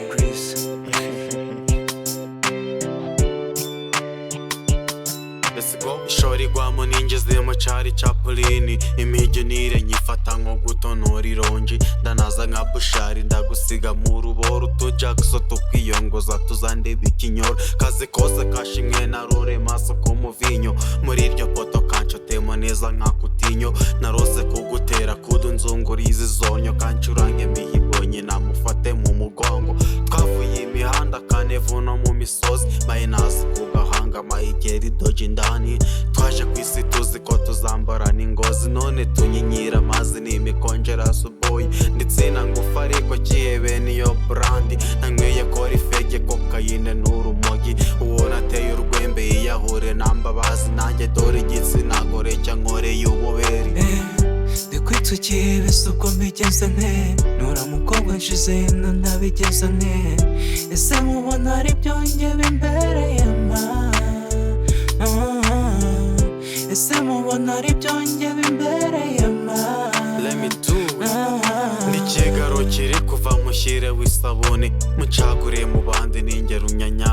Chris ishori rwamo ningeze mu cari ca Polini imigenire nyifata nko gutonora ironji ndanaza nka bushari ndagusiga mu ruboro tujakso tukwiyongoza tuzandeba ikinyoro kazi kose kashimwe na rure maso kumuvinyo muri iryo poto kanchotemo neza nka kutinyo narose kugutera kudunzunguriza izonyo kancurange mihibonye namufate mu mugongo twavuye imihanda kanevu no mu misozi mayinazi kugahanga mayigeri doji ndani twaje kwisi tuzi ko tuzambara n'ingozi none tunyinyira amazi n'imikonjera suboyi ndetse na ngufu ariko kihebe niyo brandi nanyweye kora ifege kokayine n'urumogi uwo nateye urwembe yiyahure nambabazi nanjye dore igitsina gore cyankoreye ububeri ndikwitsukiye bese ubwo mbigeze nte nura mukobwa nshize hino ndabigeze nte ese mubona ari byo njye bimbereye ma ese mubona ari byo njye bimbereye ma let me do n'ikigaro kiri kuva mushyire w'isabune mucagure mu bandi n'ingero unyanya